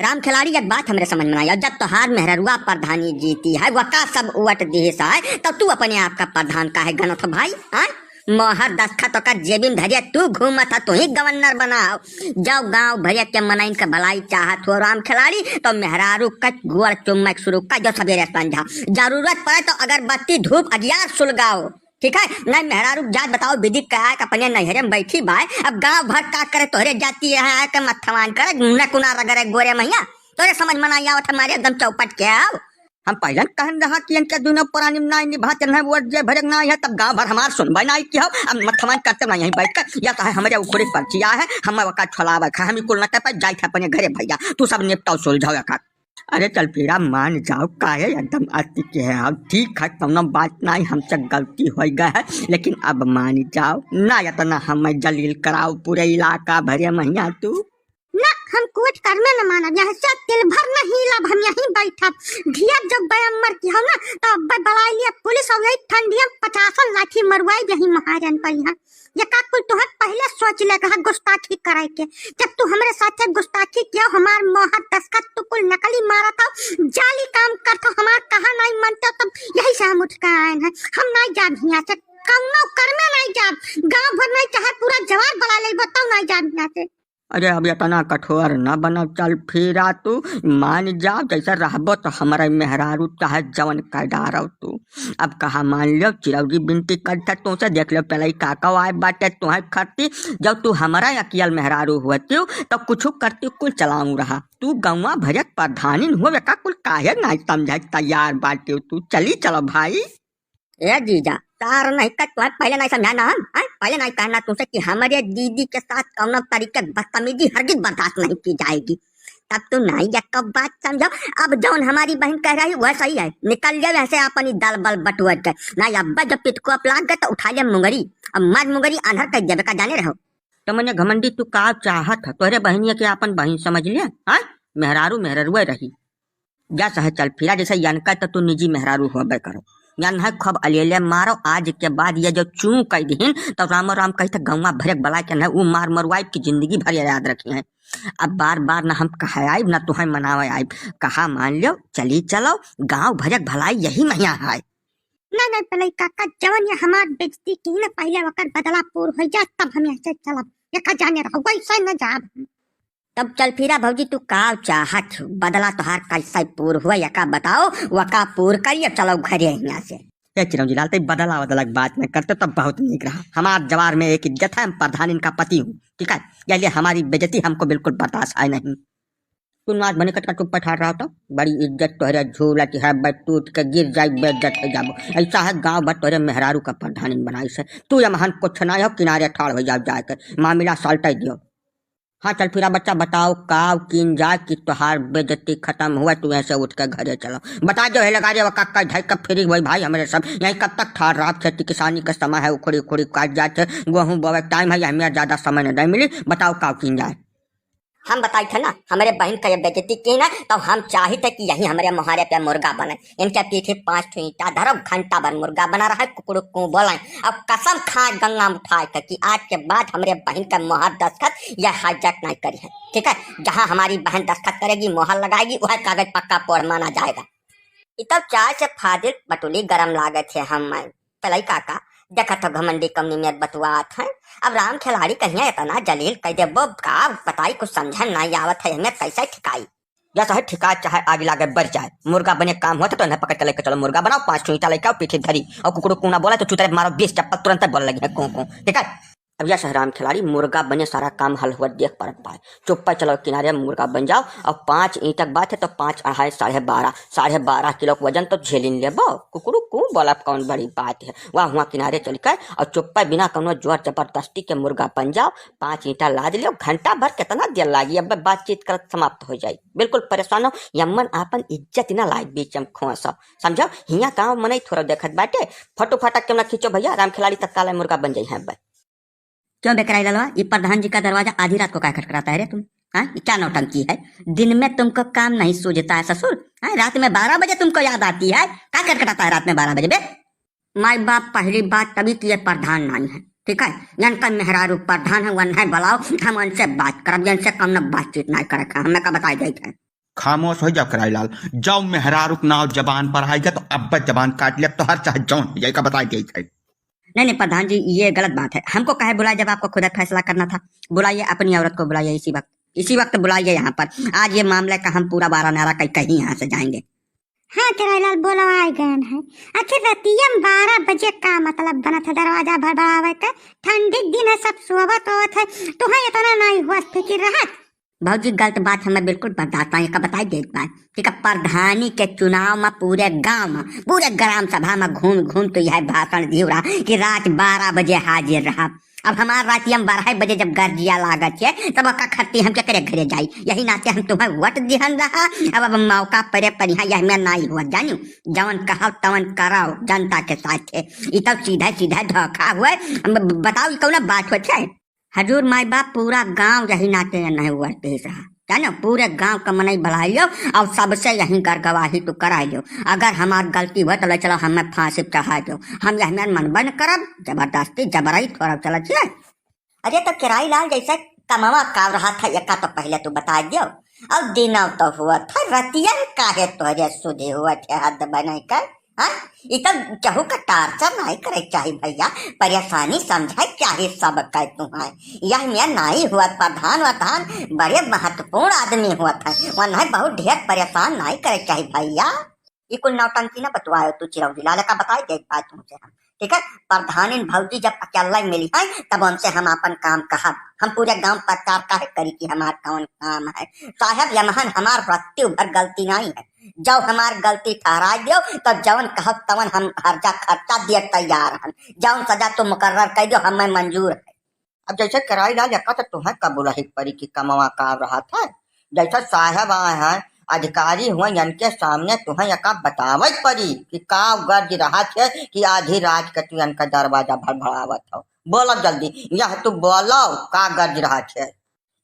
राम खिलाड़ी एक बात हमरे समझ में आई, जब तोहार मेहरुआ प्रधानी जीती है वका सब उवट देश है तो तू अपने आप का प्रधान का है गणत भाई। हाँ मोहर दस्खत का जेबिन धरिया तू घूमत तू ही गवर्नर बनाओ। जाओ गांव भरिया के मनाइन के भलाई चाहत हो राम खिलाड़ी तो मेहरारू कच गुड़ चुम्मक शुरू का जो सवेरे समझा जरूरत पड़े तो अगरबत्ती धूप अगियार सुलगाओ। ठीक है नहीं मेहरारू जात बताओ विधि क्या अपने नहरे में बैठी बाय अब गांव भर का करे तोहरे जाती है के मथवान करे न कुना रगरे गोरे मैया तोरे समझ में नहीं आवत हमारे एकदम चौपट के आओ। हम पहले कहन रहा कि इनके दुनो पुरानी नाई निभाते नहीं वो जे भरक ना है तब गांव भर हमार सुनबाई नहीं की हो अब मथवान करते ना यहीं बैठ कर या तो है हमारे ऊपर पर्चिया है हम वका छलावा खा हम कुल न कर पाए जाए अपने घरे भैया तू सब निपटाओ सुलझाओ का। अरे चल फिरा मान जाओ काहे एकदम अति के है अब ठीक है कोनो बात नहीं हमसे गलती हो गई है लेकिन अब मान जाओ ना या तो ना हमें जलील कराओ पूरे इलाका भरे मैया तू ना हम कुछ करने न मानब यहाँ से तिल भर नहीं लब हम यहीं बैठा धिया जब बयामर की हम ना तो अब बलाई लिया पुलिस और यही ठंडिया 50 लाठी मरवाई यहीं महाजन पर यहाँ ये का कुल तुहर पहले सोच ले कहा गुस्ताखी कराए के जब तू हमारे साथ गुस्ताखी किया हमार मोहर दस्खत तू कुल नकली मारा था जाली काम करता हमार कहा नहीं मानते तब यही से हम उठ कर आए हैं हम नहीं जाब यहाँ से कौनो कर में नहीं जाब गाँव भर नहीं चाहे पूरा जवाब बड़ा ले बताओ नहीं जाब यहाँ से। अरे अब इतना कठोर न बनो चल फिरा तू मान जाओ जैसा रहबो तो हमारा मेहरारू चाहे जवन कर डारो तू अब कहा मान लो चिरौरी बिनती करता तो से देख लो पहले काका आए बाटे तुम्हें खरती जब तू हमारा अकियल मेहरारू हुआ तो कुछ करती कुल चलाऊ रहा तू गौवा भजक प्रधानी हुआ का कुल काहे नहीं समझ तैयार बाटे तू चली चलो भाई। ए जीजा तार नहीं कर तुम्हें पहले नहीं समझा ना हम पहले नहीं कहना तुमसे कि हमारे दीदी के साथ कौन तरीके बदतमीजी हरगिज बर्दाश्त नहीं की जाएगी तब तो नहीं या कब बात समझो। अब जौन हमारी बहन कह रही वह सही है निकल जाए वैसे अपनी दल बल बटुआ के ना अब्बा जब पिटको अपलाग गए तो उठा लिया मुंगरी अब मज मुंगरी आंधर कर देवे का जाने रहो। तो मैंने घमंडी तू का चाहत है तोहरे बहनिया के अपन बहन समझ लिया हाँ मेहरारू मेहरुआ रही जा सह चल फिरा जैसे यनका तो तू निजी मेहरारू होबे करो यान है खब अलेले मारो आज के बाद ये जो चू कह दीन तो राम राम कही गौवा भरक बला के न वो मार मरवाई की जिंदगी भर याद रखी है। अब बार बार न हम कहा आइब न तुम्हें मनावे आइब कहा मान लो चली चलो गांव भरक भलाई यही मैया है। ना ना पहले काका जवन ये हमार बेइज्जती की न पहले वकर बदला पूर हो जा तब हम ऐसे चलब ये का जाने रहो वैसे न जाब तब चल फिरा भौजी तू का चाहत बदला तोहार कैसा पूर हुआ या का बताओ वका पूर करिए चलो घरे यहाँ से। चिरौंजी लाल बदला बदला बात में करते तब बहुत नीक रहा हमार जवार में एक इज्जत है प्रधान इनका पति हूँ ठीक है इसलिए हमारी बेइज्जती हमको बिल्कुल बर्दाश्त है नहीं। तू नाच बने कटका चुप बैठा रहा तो बड़ी इज्जत तोहरे झूला है टूट के गिर जाए बेइज्जत हो जाबो ऐसा है गाँव भर तोहरे मेहरारू का प्रधान बनाई से तू या महान कुछ ना हो किनारे ठाड़ हो जाओ जाकर मामला सॉल्ट दियो। हाँ चल फिरा बच्चा बताओ काव किन जा कि तोहार बेइज्जती खत्म हुआ तू ऐसे उठ के घरे चलो बता जो है लगा काका ढाई कब फिरी वही भाई हमारे सब यहीं कब तक ठाड़ रहा खेती किसानी का समय है उखड़ी उखड़ी काट जाते गेहूँ बोवे टाइम है हमें ज्यादा समय नहीं मिली बताओ काव किन जाए। हम बताए थे ना हमारे बहन का ये बेइज्जती की ना तो हम चाहते कि यही हमारे मुहारे पे मुर्गा बने इनके पीछे 5 ईंटा धरो घंटा भर मुर्गा बना रहा है कुकड़ू को बोला अब कसम खाए गंगा उठाए थे कि आज के बाद हमारे बहन का मुहर दस्खत यह हाईजैक नहीं करी है ठीक है जहाँ हमारी बहन दस्खत करेगी मुहर लगाएगी वह कागज पक्का पोड़ माना जाएगा। तब चाय से फादिल बटुली गरम लागे थे हम पलाई काका देखा तो घमंडी कम नियत बतुआत है अब राम खिलाड़ी कहिए इतना जलील कह दे वो का बताई कुछ समझ नहीं आवत है हमें कैसे ठिकाई जैसा है ठिका चाहे आगे लागे बढ़ जाए मुर्गा बने काम होता तो इन्हें पकड़ के लेकर चलो मुर्गा बनाओ 5 ईंटा लेकर पीछे धरी और कुकड़ू कूना बोला तो चुतरे मारो 20 चप्पल तुरंत बोल लगी है कू ठीक है। अब यह राम खिलाड़ी मुर्गा बने सारा काम हल हुआ देख पर पाए चुप पर चलो किनारे मुर्गा बन जाओ और 5 ईंटक बात है तो 5 अढ़ाई 12.5 किलो वजन तो झेलिन ले कुकड़ू कू बोला कौन बड़ी बात है वहाँ हुआ किनारे चल कर और चुप पर बिना कौनो जोर जबरदस्ती के मुर्गा बन जाओ 5 ईंटा लाद लियो घंटा भर कितना देर लागी अब बातचीत कर समाप्त हो जाए बिल्कुल परेशान हो यमन आपन इज्जत ना लाए बीच में खोस समझो हिया गाँव मन थोड़ा देखत बाटे फटो फटक के ना खींचो भैया राम खिलाड़ी तत्काल मुर्गा बन जाये है क्यों बेकराई ललवा ये प्रधान जी का दरवाजा आधी रात को क्या खटखटाता है रे तुम हाँ क्या नौटंकी है दिन में तुमको काम नहीं सूझता है ससुर हाँ रात में 12 बजे तुमको याद आती है क्या खटखटाता है रात में 12 बजे बे माई बाप पहली बात तभी कि प्रधान नहीं है ठीक है इनका मेहरारू प्रधान है वन है बुलाओ हम उनसे बात करब जिनसे कम न बातचीत नहीं करे हमें का बताई गई है। खामोश हो जाओ कराई लाल, जाओ मेहरारू नाव जबान पर आएगा तो अब जबान काट लिया तो हर चाहे जौन हो जाएगा बता गई थे। नहीं नहीं प्रधान जी, ये गलत बात है। हमको काहे बुलाया जब आपको खुद फैसला करना था? बुलाइए अपनी औरत को, बुलाइए इसी वक्त बुलाइए यहाँ पर। आज ये मामले का हम पूरा बारह नारा कहीं यहाँ से जाएंगे। हाँ किरायलाल बोलो आ गए हैं। आखिर रतियम 12 बजे का मतलब बना था दरवाजा भड़बड़ावे का? ठंडी दिन है, सब सोवत होत है, तुम्हें इतना नहीं हुआ फिक्र रहा? भाजी गलत बात हमें बिल्कुल बर्दाश्त नहीं का, बताई दे बात। ठीक है, प्रधानी के चुनाव में पूरे गांव में, पूरे ग्राम सभा में घूम घूम तो यह भाषण दियो रहा कि रात 12 बजे हाजिर रहा। अब हमार रात हम 12 बजे जब गर्जिया लागत है तब का खट्टी हम क्या करे घरे जाई, यही नाते हम तुम्हें वोट दिहन रहा। अब मौका पड़े पर यहाँ यह मैं नहीं हुआ जानू, जवन कहो तवन कराओ जनता के साथ है। ये तो सीधा सीधा धोखा हुआ। बताओ कौन बात होता है? हजूर माई बाप पूरा गांव यही नाते नहीं हुआ पेश रहा जानो, पूरे गांव का मनई बढ़ा लो और सबसे यही कर गवाही तो करा लो। अगर हमार गलती हुआ तो चलो हमें फांसी चढ़ा दो, हम यही मनबन करब जबरदस्ती जबरई थोड़ा चला चाहिए। अरे तो किराई लाल जैसे कमावा का रहा था यका तो पहले तो बता दियो। अब दिनव तो हुआ था रतिया काहे तोरे सुधे हुआ थे हद बनाई कर। हाँ इतना चहु का टार्चर नहीं करे चाहिए भैया, परेशानी समझाए चाहिए सब कह तुम्हारे। यह मैं नहीं हुआ प्रधान वधान बड़े महत्वपूर्ण आदमी हुआ था, वह नहीं बहुत ढेर परेशान नहीं करे चाहिए भैया। ये कुल नौटंकी ना बतवायो तू चिरौरी लाल का बताए गई बात तुमसे हम। ठीक है, प्रधानी भौजी जब अकेला मिली है तब उनसे हम अपन काम कहा, हम पूरे गांव प्रचार काहे करी कि हमार कौन काम है। साहब यमहन हमार रत्ती भर गलती नहीं है, जब हमार गलती ठहरा दो तब जवन कहो तवन हम हर्जा खर्चा दिए तैयार हैं, जवन सजा तो मुकर्रर कर दो हमें मंजूर है। अब जैसे किराई लाल यका तो तुम्हें कब बुलाई परी की कमावा का रहा था, जैसा साहब आए हैं अधिकारी हुए इनके सामने तुम्हें यका बतावत पड़ी कि का गर्ज रहा थे कि आधी रात के तू इनका दरवाजा भड़बड़ावत हो। बोलो जल्दी यह तू बोलो का गर्ज रहा थे।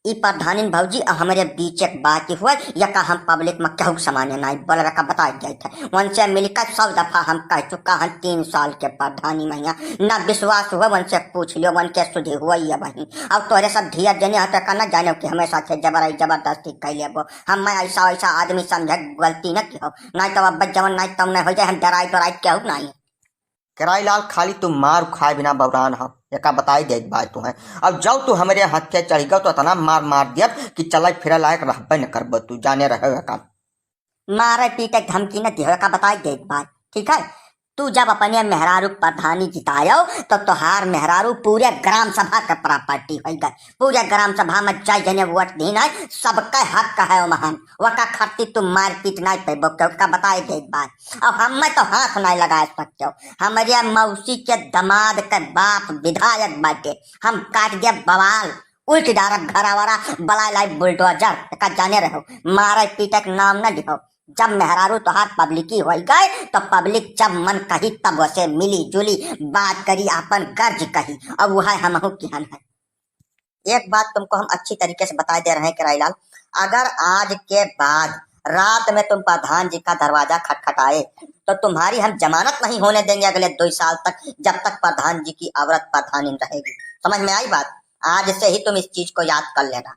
ई प्रधानी भौजी हमारे बीच एक बात हुआ यका हम पब्लिक में कहू सामान्य नहीं बोल रखा बता गए थे। उनसे मिलकर 100 दफा हम कह चुका हम 3 साल के प्रधानी मैया न विश्वास हुआ, उनसे पूछ लियो उनके सुधे हुआ ही वही। अब तोरे सब धिया जने हटे का न जाने कि हमेशा से जबरदस्ती कह लेबो। हम ऐसा ऐसा आदमी समझे गलती न की हो, नहीं तो अब जवन नहीं तब नहीं हो जाए, हम डराई डराई कहू नहीं। किराई लाल खाली तुम मार खाए बिना बवरान हो यका बताई दे बात तुम्हें। अब जब तू हमारे हाथ के चढ़ गया तो इतना मार दिया कि चला फिर लायक रहबे न करब, तू जाने रहे का मारे पीटे धमकी न दियो का बताई दे बात। ठीक है, तू जब अपने मेहरारू प्रधानी जितायो तो तोहार मेहरारू पूरे ग्राम सभा का प्रॉपर्टी हो गए। पूरे ग्राम सभा में जय जने वोट देना सबका हक है महान, वका खर्ची तुम मार पीट नहीं पेबो का बताई दे बात। अब हमें तो हाथ नहीं लगा सकते हो, हमारे मौसी के दमाद के बाप विधायक बाटे, हम काट दे बवाल उल्ट डारब घरावारा बला लाई बुलडोजर का जाने रहो। मारे पीटे के नाम न लिहो, जब मेहरारू तोहार पब्लिकी हो गए तो पब्लिक जब मन कही तब उसे मिली जुली बात करी अपन गर्ज कही, अब वह हम किहन है। एक बात तुमको हम अच्छी तरीके से बता दे रहे हैं किराई लाल, अगर आज के बाद रात में तुम प्रधान जी का दरवाजा खटखटाए तो तुम्हारी हम जमानत नहीं होने देंगे अगले 2 साल तक, जब तक प्रधान जी की औरत प्रधानी रहेगी। समझ में आई बात? आज से ही तुम इस चीज को याद कर लेना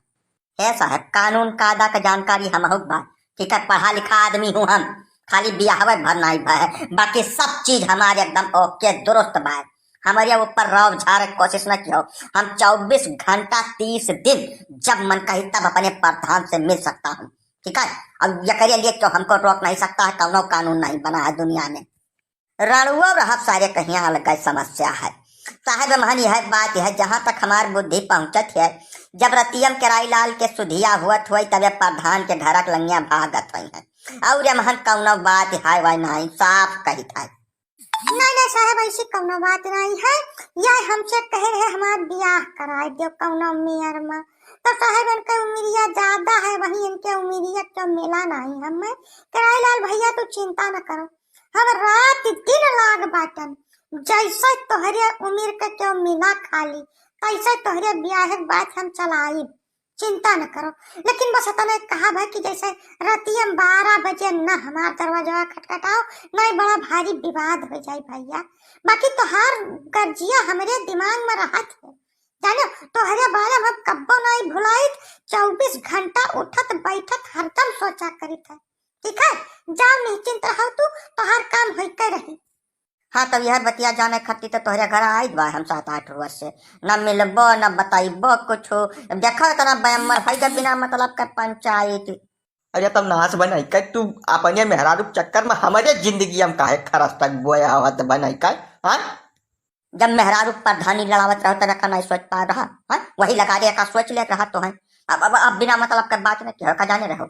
है साहब। कानून कायदा का जानकारी हम बात, ठीक है, पढ़ा लिखा आदमी हूँ हम, खाली बियाहवे भर नहीं है, बाकी सब चीज हमारे एकदम ओके दुरुस्त बा। हमारे ऊपर रौब झाड़ कोशिश न किया, हम 24 घंटा 30 दिन जब मन कही तब अपने प्रधान से मिल सकता हूँ। ठीक है, अब ये करिए लिए क्यों हमको रोक नहीं सकता है, कौनो कानून नहीं बना है दुनिया में। रणुआ रहा सारे कहीं अलग समस्या है साहब। महान यह बात है जहाँ तक हमारी बुद्धि पहुंचत है, जब रतियम किराई लाल के सुधिया हुआ तबे प्रधान के घरक लंगिया भागत हुई है, और महन कौनो बात है वही नहीं साफ कही था। नहीं साहब ऐसी कौनो बात नहीं है, यह हमसे कह रहे हमार ब्याह कराए दो कौनो मेयर में, तो साहब इनके उम्मीदिया ज्यादा है, वही इनके उम्मीदिया तो मिला नहीं हमें। किराई लाल भैया तू चिंता न करो, हम रात दिन लाग बाटन, जैसे तोहरे उम्र के क्यों मिला खाली कैसे तोहरे ब्याह के बाद हम चलाई, चिंता न करो। लेकिन बस इतना कहा भाई कि जैसे रतियम 12 बजे न हमार दरवाजा खटखटाओ, नहीं बड़ा भारी विवाद हो जाए भैया। बाकी तोहार गर्जिया हमारे दिमाग में रहा थे जानो तोहरे बारे में हम कब्बो नहीं भुलाई। 24 घंटा उठत बैठत हरदम सोचा करित है। ठीक है, जा निश्चिंत रहो तू, तोहार काम होते रही। हाँ तब यह बतिया जाने खातिर तो तोहरे घर आई बा हम 7-8 वर्ष से, न मिलबो न बताइबो कुछ। देखो तना बैमर है जब बिना मतलब का पंचायत। अरे तब नाश बनाई का तू अपने मेहरारू चक्कर में हमारे जिंदगी हम काहे खरस तक बोया हुआ तो बनाई का। हाँ जब मेहरारू प्रधानी लड़ावत रहो तना का नहीं सोच पा रहा। हाँ वही लगा दे का सोच ले रहा तो है। अब बिना मतलब का बात नहीं क्या जाने रहो।